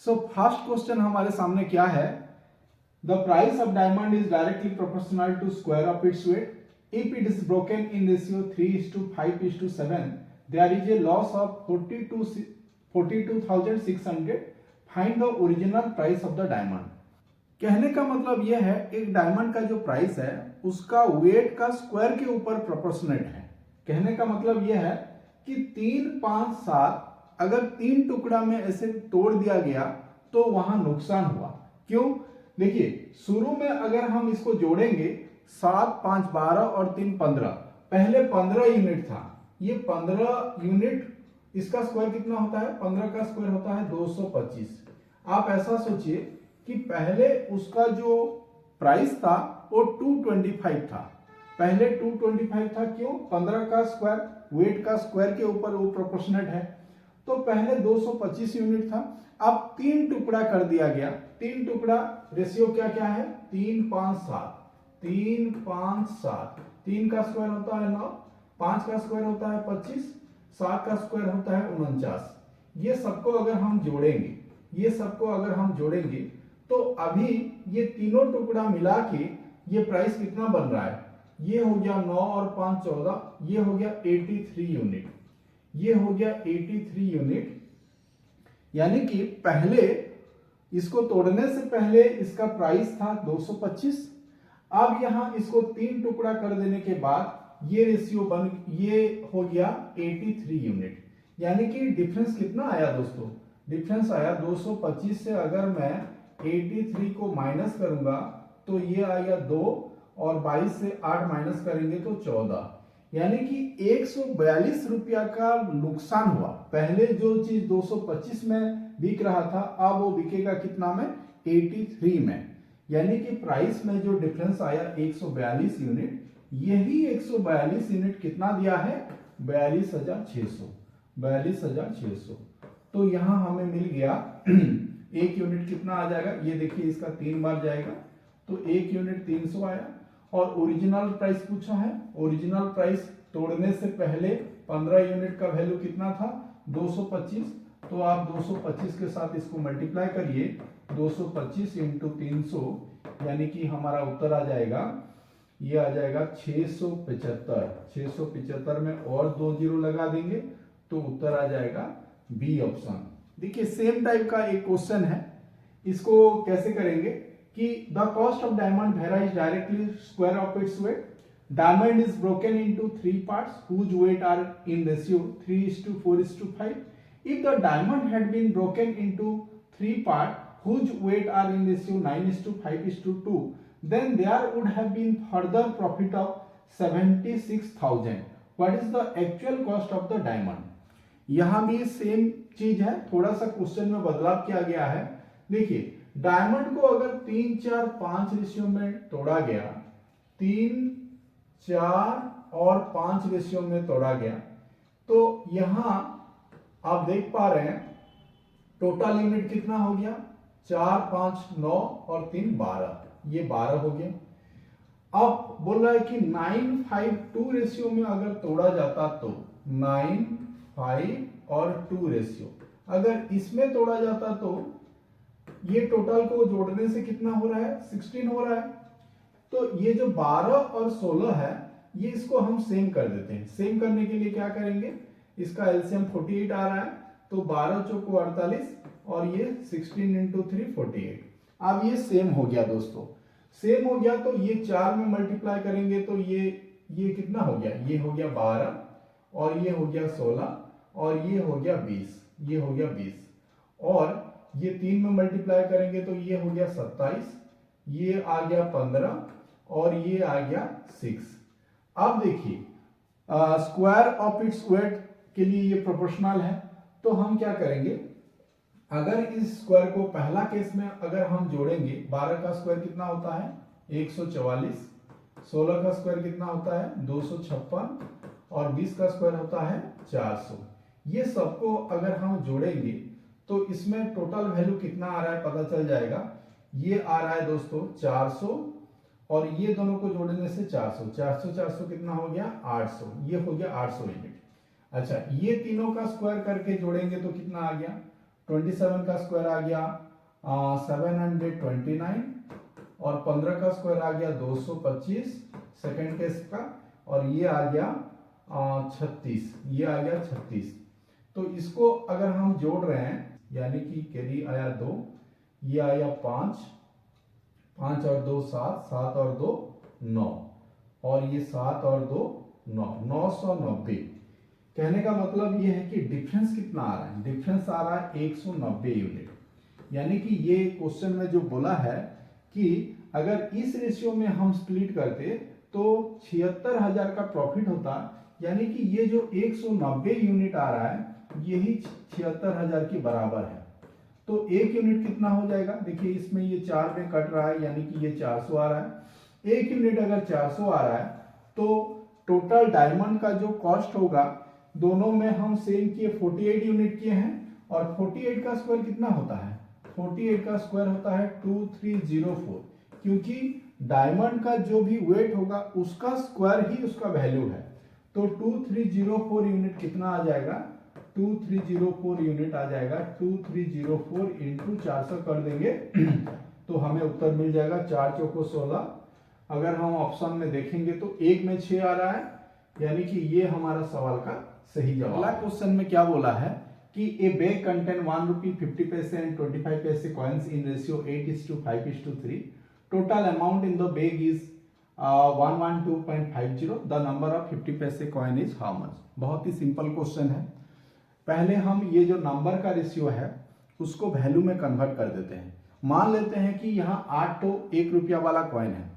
So first question हमारे सामने क्या है, the price of diamond is directly proportional to square of its weight if it is broken in ratio 3:5:7 there is a loss of 42,600 find the original price of the diamond. कहने का मतलब यह है एक डायमंड का जो price है उसका वेट का स्क्वायर के ऊपर प्रोपोर्शनेट है। कहने का मतलब यह है कि 3, 5, 7 अगर 3 टुकड़ा में ऐसे तोड़ दिया गया तो वहां नुकसान हुआ। क्यों? देखिए शुरू में अगर हम इसको जोड़ेंगे 7, 5, 12 और 3, 15, पहले 15 यूनिट था। ये 15 यूनिट इसका स्क्वायर कितना होता है? 15 का स्क्वायर होता है 225। आप ऐसा सोचिए कि पहले उसका जो प्राइस था वो 225 था। पहले 225 था। क्यों? 15 का स्क्वायर, वेट का स्क्वायर के ऊपर वो प्रोपोर्शनेट है। तो पहले 225 यूनिट था, अब 3 टुकड़ा कर दिया गया। 3 टुकड़ा रेशियो क्या क्या है? 3, 5, 7। 3, 5, 7। 3 का स्क्वायर होता है 9, 5 का स्क्वायर होता है 25, 7 का स्क्वायर होता है 49। ये सबको अगर हम जोड़ेंगे तो अभी ये तीनों टुकड़ा मिला के ये प्राइस कितना बन रहा है? ये हो गया 9 और 5 14, ये हो गया 83 यूनिट। ये हो गया 83 यूनिट। यानी कि पहले इसको तोड़ने से पहले इसका प्राइस था 225। अब यहां इसको 3 टुकड़ा कर देने के बाद ये रेशियो ये हो गया 83 यूनिट। यानी कि डिफरेंस कितना आया दोस्तों? डिफरेंस आया 225 से अगर मैं 83 को माइनस करूंगा तो ये आएगा 2 और 22 से 8 माइनस करेंगे तो 14। यानी कि 142 रुपया का नुकसान हुआ। पहले जो चीज 225 में बिक रहा था अब वो बिकेगा कितना में? 83 में। यानी कि प्राइस में जो डिफरेंस आया 142 यूनिट, यही 142 यूनिट कितना दिया है? 42,600। 42,600। तो यहां हमें मिल गया एक यूनिट कितना आ जाएगा? ये देखिए इसका 3 बार जाएगा तो एक यूनिट 300 आया। और ओरिजिनल प्राइस पूछा है। ओरिजिनल प्राइस तोड़ने से पहले 15 यूनिट का वैल्यू कितना था? 225। तो आप 225 के साथ इसको मल्टीप्लाई करिए, 225 इंटू 300, यानी कि हमारा उत्तर आ जाएगा, ये आ जाएगा 675। 675 में और 2 जीरो लगा देंगे तो उत्तर आ जाएगा बी ऑप्शन। देखिए सेम टाइप का एक क्वेश्चन है, इसको कैसे करेंगे कि the cost of diamond varies directly square of its wait. Diamond is broken into 3 parts whose weight are in ratio 3:4:5. If the diamond had been broken into 3 parts whose weight are in ratio 9:5:2, then there would have been further profit of 76,000. What is the actual cost of the diamond? यहां भी same चीज है, थोड़ा सा question में बदलाव किया गया है। देखिए डायमंड को अगर 3, 4, 5 रेशियो में तोड़ा गया, 3, 4 और 5 रेशियो में तोड़ा गया, तो यहां आप देख पा रहे हैं टोटल यूनिट कितना हो गया? 4, 5, 9 और 3, 12। ये 12 हो गया। अब बोल रहा है कि 9:5:2 रेशियो में अगर तोड़ा जाता तो 9, 5 और 2 रेशियो, अगर इसमें तोड़ा जाता तो ये टोटल को जोड़ने से कितना हो रहा है? 16 हो रहा है। तो ये जो 12 और 16 है ये इसको हम सेम कर देते हैं। सेम करने के लिए क्या करेंगे? इसका एलसीएम 48 आ रहा है तो 12 चौको 48 और ये 16 इंटू 3 48। अब ये सेम हो गया दोस्तों। सेम हो गया तो ये 4 में मल्टीप्लाई करेंगे तो ये कितना हो गया? ये हो गया 12 और ये हो गया 16 और ये हो गया 20। ये हो गया 20 और ये 3 में मल्टीप्लाई करेंगे तो ये हो गया 27, ये आ गया 15 और ये आ गया 6। अब देखिए स्क्वायर ऑफ इट्स वेट के लिए ये प्रोपोर्शनल है तो हम क्या करेंगे? अगर इस स्क्वायर को पहला केस में अगर हम जोड़ेंगे, 12 का स्क्वायर कितना होता है? 144। 16 का स्क्वायर कितना होता है? 256 और 20 का स्क्वायर होता है 400। ये सबको अगर हम जोड़ेंगे तो इसमें टोटल वैल्यू कितना आ रहा है पता चल जाएगा। ये आ रहा है दोस्तों 400 और ये दोनों को जोड़ने से 400, 400 400 कितना हो गया? 800। ये हो गया 800 यूनिट। अच्छा ये तीनों का स्क्वायर करके जोड़ेंगे तो कितना आ गया? 27 का स्क्वायर आ गया 729 और 15 का स्क्वायर आ गया 225 सेकंड केस का, और ये आ गया 36, ये आ गया 36। तो इसको अगर हम जोड़ रहे हैं, यानी कि कैरी आया 2, ये आया 5, 5 और 2 7, 7 और 2 9, और ये 7 और 2 9, 990। कहने का मतलब ये है कि डिफरेंस कितना आ रहा है, डिफरेंस आ रहा है 190 यूनिट। यानी कि ये क्वेश्चन में जो बोला है कि अगर इस रेशियो में हम स्प्लिट करते तो 76,000 का प्रॉफिट होता, यानी कि ये जो 190 यूनिट आ रहा है यही 76,000 के बराबर है। तो एक यूनिट कितना हो जाएगा, देखिए इसमें ये 4 में कट रहा है, यानी कि ये 400 आ रहा है। एक यूनिट अगर 400 आ रहा है तो टोटल डायमंड का जो कॉस्ट होगा, दोनों में हम सेम किए 48 यूनिट किए हैं, और 48 का स्क्वायर कितना होता है, 48 का स्क्वायर होता है 2304, क्योंकि डायमंड का जो भी वेट होगा उसका स्क्वायर ही उसका वैल्यू है। तो 2304 यूनिट कितना आ जाएगा, 2304 यूनिट आ जाएगा, 2304 इंटू 400 कर देंगे तो हमें उत्तर मिल जाएगा 4 चौको 16। अगर हम ऑप्शन में देखेंगे तो एक में 6 आ रहा है, यानी कि ये हमारा सवाल का सही जवाब। अगला क्वेश्चन में क्या बोला है कि ए बैग कंटेन 1 रुपी 50 पैसे एंड 25 पैसे coins in ratio 8:5:3। Total amount in the bag is 112.50। The number of 50 पैसे कॉइन इज हाउ मच। बहुत ही सिंपल क्वेश्चन है। पहले हम ये जो नंबर का रेशियो है उसको वैल्यू में कन्वर्ट कर देते हैं। मान लेते हैं कि यहाँ 8 तो 1 रुपया वाला कॉइन है,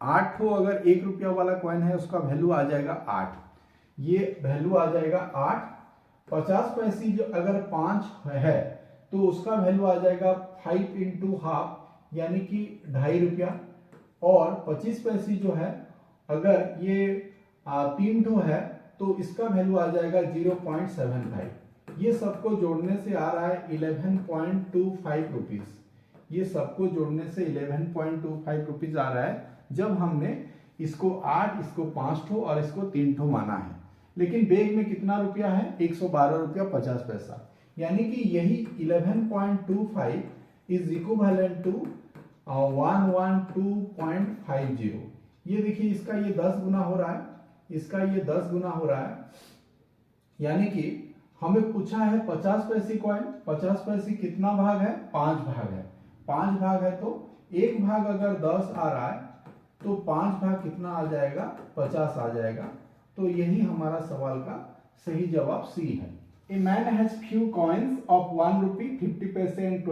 8 तो अगर 1 रुपया वाला कॉइन है उसका वैल्यू आ जाएगा 8, ये वैल्यू आ जाएगा 8। 50 पैसे जो अगर 5 है तो उसका वैल्यू आ जाएगा 5 इंटू हाफ, यानी कि 2.5 रुपया। और 25 पैसे जो है अगर ये 3 ठो है तो इसका वैल्यू आ जाएगा 0.75। ये सबको जोड़ने से आ रहा है 11.25 रुपीज। ये सबको जोड़ने से 11.25 रुपीज आ रहा है, जब हमने इसको 8, इसको 5 ठो और इसको 3 ठो माना है। लेकिन बैग में कितना रुपया है, 112 रुपया 50 पैसा, यानी कि यही 11.25 इज इक्विवेलेंट टू 112.50। ये देखिए इसका ये 10 गुना हो रहा है, इसका ये 10 गुना हो रहा है, यानी कि हमें पूछा है 50 पैसे कॉइन। 50 पैसे कितना भाग है, 5 भाग है। 5 भाग है तो एक भाग अगर 10 आ रहा है तो 5 भाग कितना आ जाएगा, 50 आ जाएगा। तो यही हमारा सवाल का सही जवाब सी है। A man has few coins of 1 रुपी 50 पैसे एंड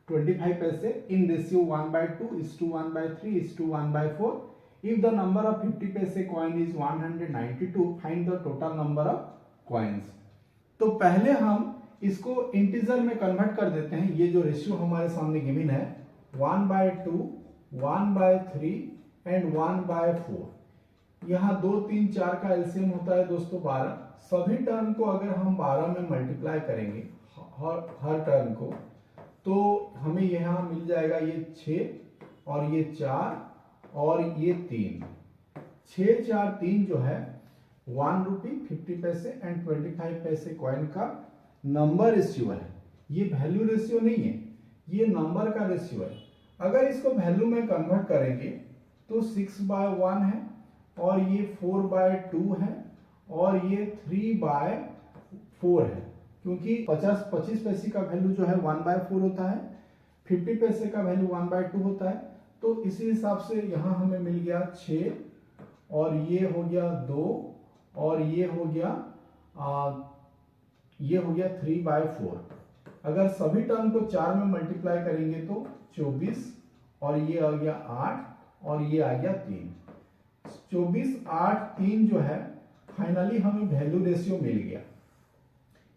25 पैसे in ratio 1/2:1/3:1/4। If the number of 50 पैसे coin is 192, find the total number of coins। तो पहले हम इसको इंटीजर में कन्वर्ट कर देते हैं। ये जो रेशियो हमारे सामने गिवन है 1/2, 1/3 एंड 1/4। यहाँ 2, 3, 4 का एलसीएम होता है दोस्तों 12। सभी टर्म को अगर हम 12 में मल्टीप्लाई करेंगे हर टर्म को, तो हमें यहाँ मिल जाएगा ये 6 और ये 4 और ये 3। 6, 4, 3 जो है 1 रुपी 50 पैसे एंड 25 पैसे कॉइन का नंबर रेशियो है। ये वैल्यू रेशियो नहीं है, ये नंबर का रेशियो है। अगर इसको वैल्यू में कन्वर्ट करेंगे तो 6/1 है, और ये 4/2 है, और ये 3/4 है, क्योंकि 25 पैसे का वैल्यू जो है 1/4 होता है, 50 पैसे का वैल्यू 1/2 होता है। तो इसी हिसाब से यहाँ हमें मिल गया 6, और ये हो गया 2, और ये हो गया 3/4। अगर सभी टर्म को 4 में मल्टीप्लाई करेंगे तो 24, और ये आ गया 8, और ये आ गया 3। 24, 8, 3 जो है फाइनली हमें वैल्यू रेशियो मिल गया।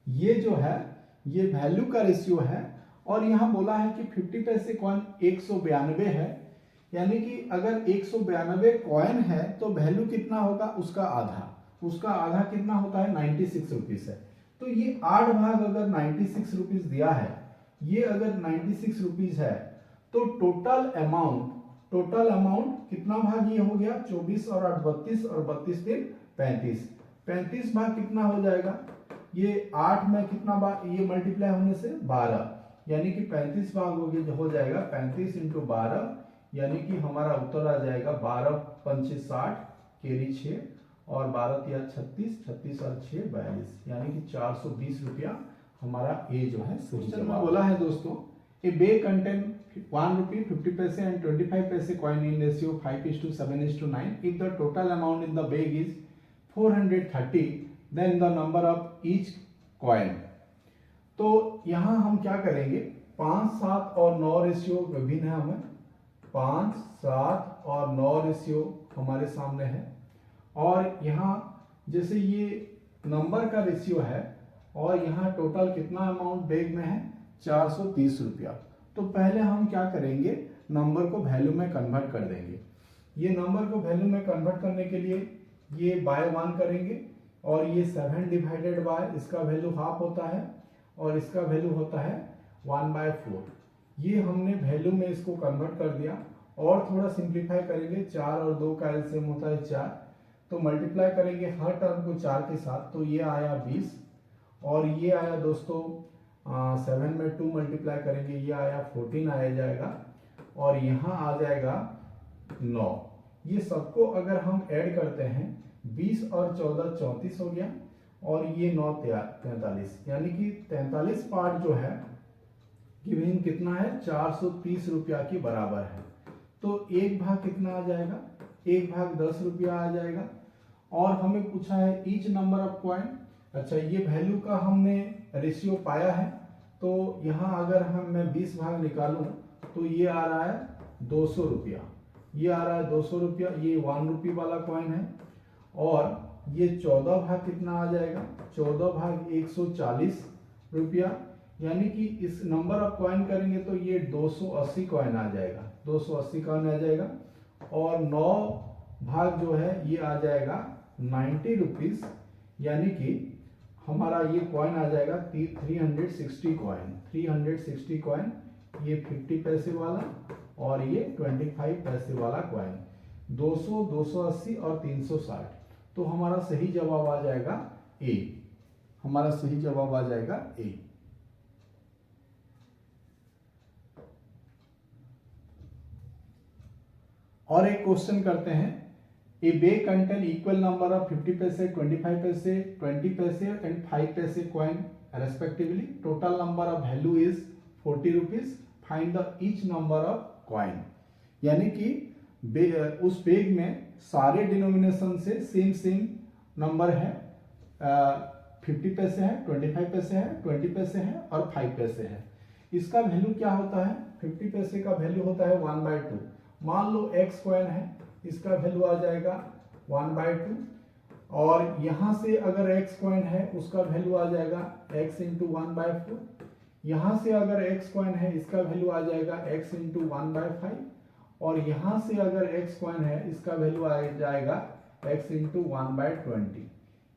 ये जो है ये वैल्यू का रेशियो है। और यहाँ बोला है कि 50 पैसे कॉइन 192 है, यानी कि अगर 192 कॉइन है तो वैल्यू कितना होगा, उसका आधा। उसका आधा कितना होता है, 96 रुपीज है। तो ये 8 भाग अगर 96 रुपीज दिया है, ये अगर 96 रुपीज है, तो टोटल अमाउंट कितना भाग ये हो गया, 24 और 8 32, और 32 दिन 35। 35 भाग कितना हो जाएगा, ये 8 में कितना बार ये मल्टीप्लाई होने से 12, यानी कि 35 भाग हो जाएगा 35 × 12, यानी कि हमारा उत्तर आ जाएगा 12 पंचे 60 कैरी 6 और 12 या 36, 36 और 6 42, यानी कि 420 रुपया हमारा ए जो है सही जवाब बोला है दोस्तों। ए bag contain 1 rupee 50 paise and 25 paise coin in ratio 5:7:9. If the total amount in the bag is 430, then the number of each coin. तो यहाँ हम क्या करेंगे, 5, 7 और 9 रेशियो विभिन्न है, हमें 5, 7 और 9 रेशियो हमारे सामने है, और यहाँ जैसे ये नंबर का रेशियो है और यहाँ टोटल कितना अमाउंट बैग में है 430 रुपया। तो पहले हम क्या करेंगे, नंबर को वैल्यू में कन्वर्ट कर देंगे। ये नंबर को वैल्यू में कन्वर्ट करने के लिए ये बाय 1 करेंगे, और ये 7 डिवाइडेड बाय इसका वैल्यू हाफ होता है और इसका वैल्यू होता है 1/4। ये हमने वैल्यू में इसको कन्वर्ट कर दिया, और थोड़ा सिंप्लीफाई करेंगे, 4 और 2 का एलसीएम होता है 4, तो मल्टीप्लाई करेंगे हर टर्म को 4 के साथ, तो ये आया 20, और ये आया दोस्तों 7 में 2 मल्टीप्लाई करेंगे, ये आया 14 आया जाएगा, और यहाँ आ जाएगा 9। ये सबको अगर हम ऐड करते हैं 20 और 14 34 हो गया, और ये 9 43, यानी कि 43 पार्ट जो है गिवन कितना है 430 रुपया के बराबर है। तो एक भाग कितना आ जाएगा, एक भाग 10 रुपया आ जाएगा। और हमें पूछा है ईच नंबर ऑफ कॉइन। अच्छा, ये वैल्यू का हमने रेशियो पाया है, तो यहाँ अगर मैं 20 भाग निकालूं तो ये आ रहा है 200 रुपया, ये आ रहा है 200 रुपया, ये 1 रुपये वाला कॉइन है। और ये 14 भाग कितना आ जाएगा, 14 भाग 140 रुपया, यानी कि इस नंबर ऑफ कॉइन करेंगे तो ये 280 कॉइन आ जाएगा, 280 कॉइन आ जाएगा। और 9 भाग जो है ये आ जाएगा 90 रुपीज, यानी कि हमारा ये कॉइन आ जाएगा 360 कॉइन, 360 कॉइन, ये 50 पैसे वाला और ये 25 पैसे वाला कॉइन, 200, 280 और 360। तो हमारा सही जवाब आ जाएगा ए, हमारा सही जवाब आ जाएगा ए। और एक क्वेश्चन करते हैं, ए bag contain equal number of 50 पैसे, 25 पैसे, 20 पैसे एंड 5 पैसे coin respectively. Total number of value is 40 rupees, find the each number of coin. यानी कि उस बैग में सारे डिनोमिनेशन से सेम नंबर है, 50 पैसे है, 25 पैसे है, 20 पैसे है और 5 पैसे है। इसका वैल्यू क्या होता है, 50 पैसे का वैल्यू होता है 1/2। मान लो x कॉइन है, इसका वैल्यू आ जाएगा 1/2, और यहाँ से अगर x कॉइन है उसका वैल्यू आ जाएगा x × 1/4। यहाँ से अगर x कॉइन है इसका वैल्यू आ जाएगा x × 1/5, और यहाँ से अगर x कॉइन है इसका वैल्यू आ जाएगा x × 1/20।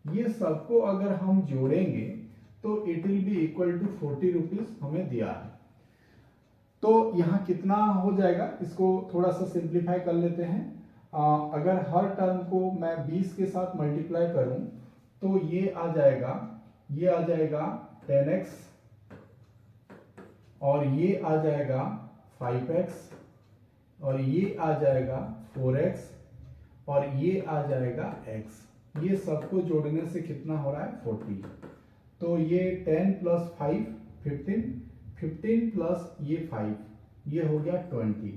ये सबको अगर हम जोड़ेंगे तो it will be equal to 40 rupees हमें दिया है। तो यहाँ कितना हो जाएगा, इसको थोड़ा सा सिंप्लीफाई कर लेते हैं। अगर हर टर्म को मैं 20 के साथ मल्टीप्लाई करूं तो ये आ जाएगा 10x, और ये आ जाएगा 5x, और ये आ जाएगा 4x, और ये आ जाएगा x। ये सबको जोड़ने से कितना हो रहा है 40। तो ये 10 + 5 15, 15 प्लस ये 5, ये हो गया 20।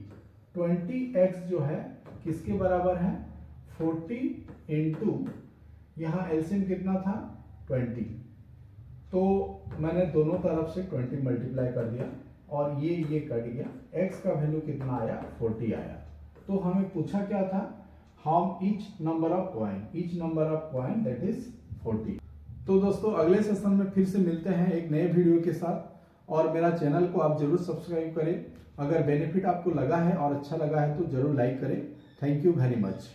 20x जो है किसके बराबर है, 40 इंटू यहाँ एलसीएम कितना था 20, तो मैंने दोनों तरफ से 20 मल्टीप्लाई कर दिया और ये कट गया, x का वैल्यू कितना आया 40 आया। तो हमें पूछा क्या था, हम each number of coin that is 40। तो दोस्तों अगले सेशन में फिर से मिलते हैं एक नए वीडियो के साथ, और मेरा चैनल को आप जरूर सब्सक्राइब करें। अगर बेनिफिट आपको लगा है और अच्छा लगा है तो जरूर लाइक करें। Thank you very much.